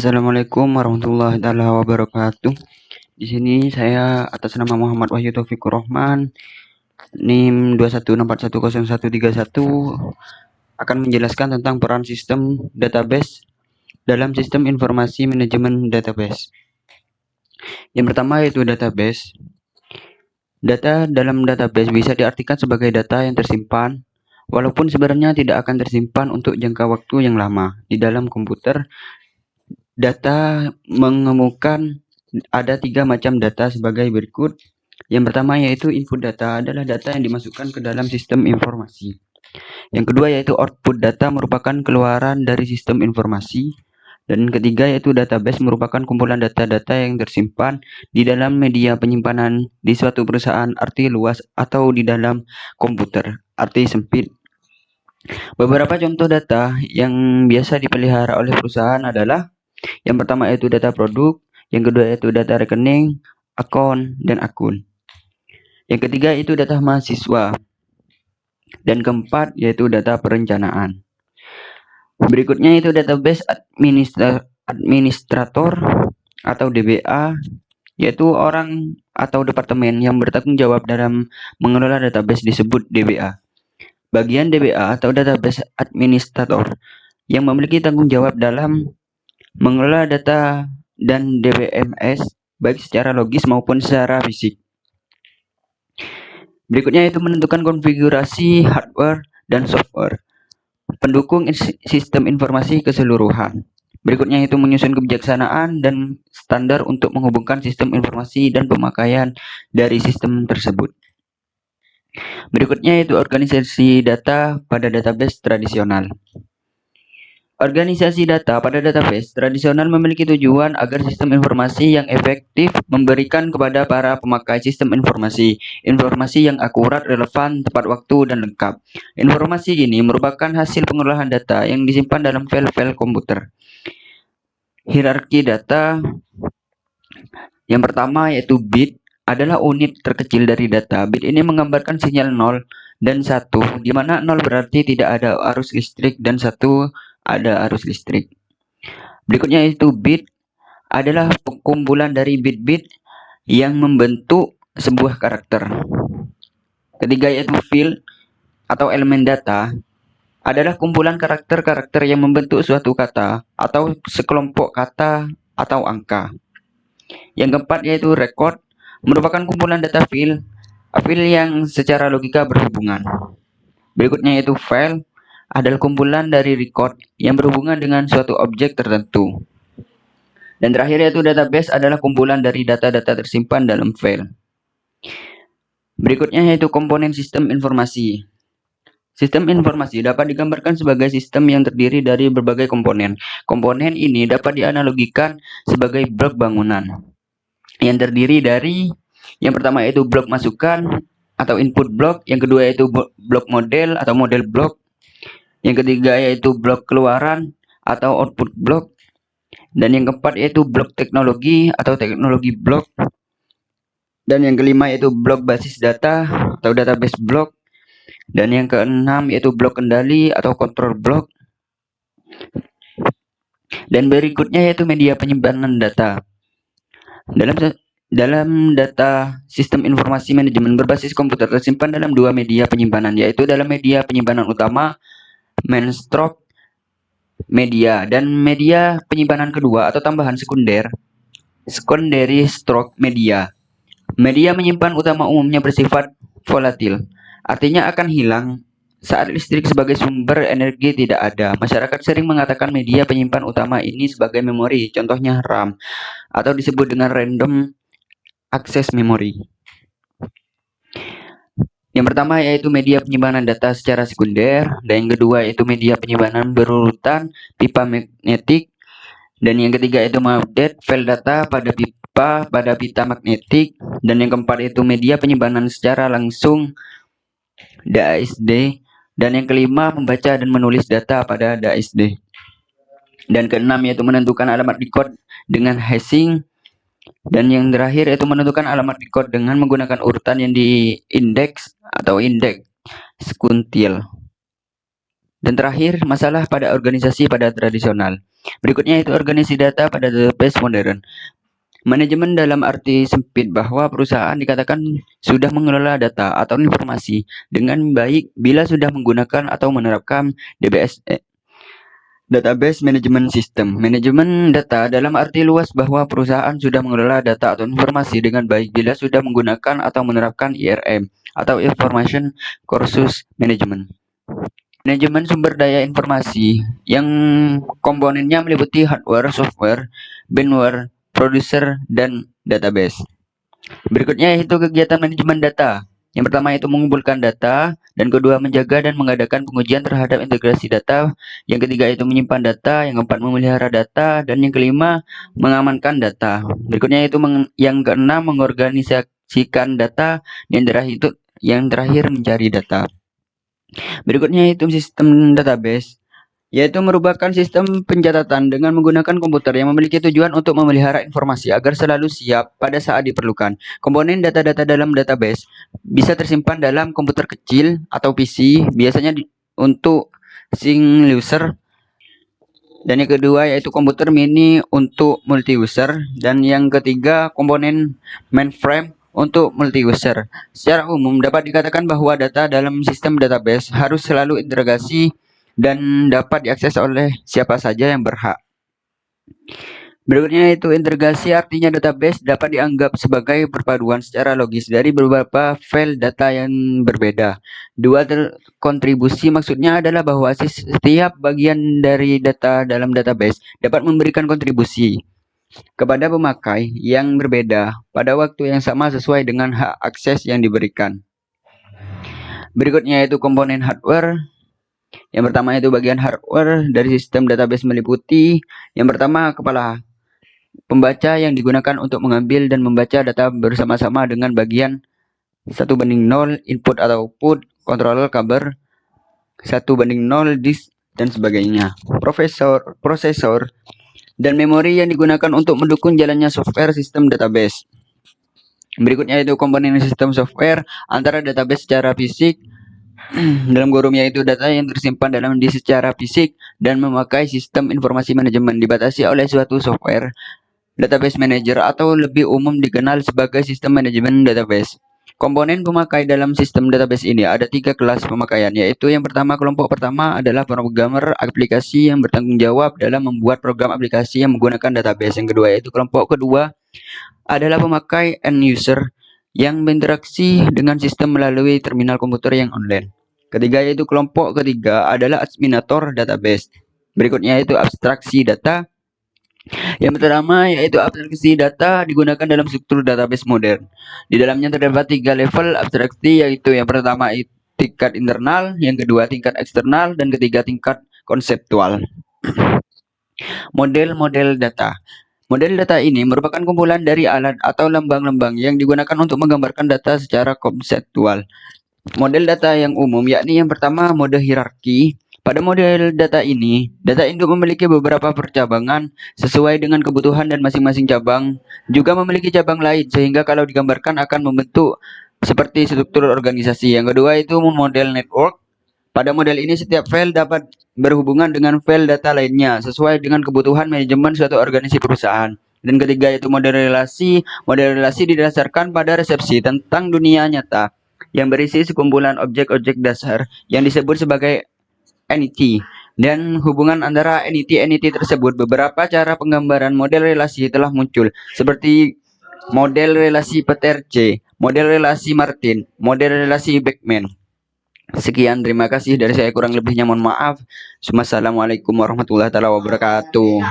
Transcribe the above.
Assalamualaikum warahmatullahi wabarakatuh. Di sini saya atas nama Muhammad Wahyu Taufikur Rahman, NIM 216410131 akan menjelaskan tentang peran sistem database dalam sistem informasi manajemen database. Yang pertama yaitu database. Data dalam database bisa diartikan sebagai data yang tersimpan, walaupun sebenarnya tidak akan tersimpan untuk jangka waktu yang lama di dalam komputer. Data mengemukakan ada 3 macam data sebagai berikut. Yang pertama yaitu input data adalah data yang dimasukkan ke dalam sistem informasi. Yang kedua yaitu output data merupakan keluaran dari sistem informasi. Dan ketiga yaitu database merupakan kumpulan data-data yang tersimpan di dalam media penyimpanan di suatu perusahaan arti luas atau di dalam komputer arti sempit. Beberapa contoh data yang biasa dipelihara oleh perusahaan adalah yang pertama yaitu data produk, yang kedua yaitu data rekening, akun, dan akun. Yang ketiga itu data mahasiswa. Dan keempat yaitu data perencanaan. Berikutnya itu database administrator atau DBA, yaitu orang atau departemen yang bertanggung jawab dalam mengelola database disebut DBA. Bagian DBA atau database administrator yang memiliki tanggung jawab dalam mengelola data dan DBMS baik secara logis maupun secara fisik. Berikutnya itu menentukan konfigurasi hardware dan software, pendukung sistem informasi keseluruhan. Berikutnya itu menyusun kebijaksanaan dan standar untuk menghubungkan sistem informasi dan pemakaian dari sistem tersebut. Berikutnya itu organisasi data pada database tradisional. Organisasi data pada database tradisional memiliki tujuan agar sistem informasi yang efektif memberikan kepada para pemakai sistem informasi yang akurat, relevan, tepat waktu, dan lengkap. Informasi ini merupakan hasil pengolahan data yang disimpan dalam file-file komputer. Hierarki data yang pertama yaitu bit adalah unit terkecil dari data. Bit ini menggambarkan sinyal 0 dan 1, di mana 0 berarti tidak ada arus listrik dan 1 ada arus listrik. Berikutnya itu bit adalah kumpulan dari bit-bit yang membentuk sebuah karakter. Ketiga yaitu field atau elemen data adalah kumpulan karakter-karakter yang membentuk suatu kata atau sekelompok kata atau angka. Yang keempat yaitu record merupakan kumpulan data field yang secara logika berhubungan. Berikutnya yaitu file adalah kumpulan dari record yang berhubungan dengan suatu objek tertentu. Dan terakhir yaitu database adalah kumpulan dari data-data tersimpan dalam file. Berikutnya yaitu komponen sistem informasi. Sistem informasi dapat digambarkan sebagai sistem yang terdiri dari berbagai komponen. Komponen ini dapat dianalogikan sebagai blok bangunan yang terdiri dari yang pertama yaitu blok masukan atau input blok, yang kedua yaitu blok model atau model blok, yang ketiga yaitu blok keluaran atau output blok, dan yang keempat yaitu blok teknologi atau teknologi blok, dan yang kelima yaitu blok basis data atau database blok, dan yang keenam yaitu blok kendali atau control blok, dan berikutnya yaitu media penyimpanan data. Dalam data sistem informasi manajemen berbasis komputer tersimpan dalam 2 media penyimpanan, yaitu dalam media penyimpanan utama main stroke media dan media penyimpanan kedua atau tambahan sekunder secondary stroke media. Media menyimpan utama umumnya bersifat volatil, artinya akan hilang saat listrik sebagai sumber energi tidak ada. Masyarakat sering mengatakan media penyimpan utama ini sebagai memori, contohnya RAM, atau disebut dengan random access memory. Yang pertama yaitu media penyimpanan data secara sekunder, dan yang kedua yaitu media penyimpanan berurutan pipa magnetik, dan yang ketiga yaitu mengupdate file data pada pita magnetik, dan yang keempat yaitu media penyimpanan secara langsung DASD, dan yang kelima membaca dan menulis data pada DASD, dan keenam yaitu menentukan alamat record dengan hashing, dan yang terakhir yaitu menentukan alamat record dengan menggunakan urutan yang diindeks atau indeks sekuntil. Dan terakhir, masalah pada organisasi pada tradisional. Berikutnya itu organisasi data pada database modern. Manajemen dalam arti sempit bahwa perusahaan dikatakan sudah mengelola data atau informasi dengan baik bila sudah menggunakan atau menerapkan DBS, Database Management System. Manajemen data dalam arti luas bahwa perusahaan sudah mengelola data atau informasi dengan baik bila sudah menggunakan atau menerapkan IRM atau Information Resource Management. Manajemen sumber daya informasi yang komponennya meliputi hardware, software, bandware, produser, dan database. Berikutnya yaitu kegiatan manajemen data. Yang pertama itu mengumpulkan data, dan kedua menjaga dan mengadakan pengujian terhadap integrasi data. Yang ketiga itu menyimpan data, yang keempat memelihara data, dan yang kelima mengamankan data. Berikutnya itu yang keenam mengorganisasikan data, yang terakhir mencari data. Berikutnya itu sistem database, yaitu merupakan sistem pencatatan dengan menggunakan komputer yang memiliki tujuan untuk memelihara informasi agar selalu siap pada saat diperlukan. Komponen data-data dalam database bisa tersimpan dalam komputer kecil atau PC, biasanya untuk single user. Dan yang kedua yaitu komputer mini untuk multi user. Dan yang ketiga komponen mainframe untuk multi-user. Secara umum dapat dikatakan bahwa data dalam sistem database harus selalu integrasi dan dapat diakses oleh siapa saja yang berhak. Berikutnya itu integrasi, artinya database dapat dianggap sebagai perpaduan secara logis dari beberapa file data yang berbeda. Dua kontribusi maksudnya adalah bahwa setiap bagian dari data dalam database dapat memberikan kontribusi kepada pemakai yang berbeda pada waktu yang sama sesuai dengan hak akses yang diberikan. Berikutnya yaitu komponen hardware. Yang pertama itu bagian hardware dari sistem database meliputi yang pertama kepala pembaca yang digunakan untuk mengambil dan membaca data bersama-sama dengan bagian 1:0 input atau output, controller cover 1:0 disk dan sebagainya. Prosesor dan memori yang digunakan untuk mendukung jalannya software sistem database. Berikutnya itu komponen sistem software antara database secara fisik dalam kurung yaitu data yang tersimpan dalam disk secara fisik dan memakai sistem informasi manajemen dibatasi oleh suatu software database manager atau lebih umum dikenal sebagai sistem manajemen database. Komponen pemakai dalam sistem database ini ada 3 kelas pemakaian, yaitu yang pertama, kelompok pertama adalah programmer aplikasi yang bertanggung jawab dalam membuat program aplikasi yang menggunakan database. Yang kedua yaitu kelompok kedua adalah pemakai end user yang berinteraksi dengan sistem melalui terminal komputer yang online. Ketiga yaitu kelompok ketiga adalah administrator database. Berikutnya yaitu abstraksi data. Yang pertama yaitu abstraksi data digunakan dalam struktur database modern. Di dalamnya terdapat 3 level abstraksi, yaitu yang pertama tingkat internal, yang kedua tingkat eksternal, dan ketiga tingkat konseptual. Model-model data. Model data ini merupakan kumpulan dari alat atau lambang-lambang yang digunakan untuk menggambarkan data secara konseptual. Model data yang umum yakni yang pertama mode hierarki. Pada model data ini, data induk memiliki beberapa percabangan sesuai dengan kebutuhan dan masing-masing cabang juga memiliki cabang lain sehingga kalau digambarkan akan membentuk seperti struktur organisasi. Yang kedua itu model network. Pada model ini setiap file dapat berhubungan dengan file data lainnya sesuai dengan kebutuhan manajemen suatu organisasi perusahaan. Dan ketiga itu model relasi. Model relasi didasarkan pada resepsi tentang dunia nyata yang berisi sekumpulan objek-objek dasar yang disebut sebagai entity dan hubungan antara entity tersebut. Beberapa cara penggambaran model relasi telah muncul seperti model relasi Peterce, model relasi Martin, model relasi Beckman. Sekian, terima kasih dari saya, kurang lebihnya mohon maaf. Wassalamualaikum warahmatullahi wabarakatuh.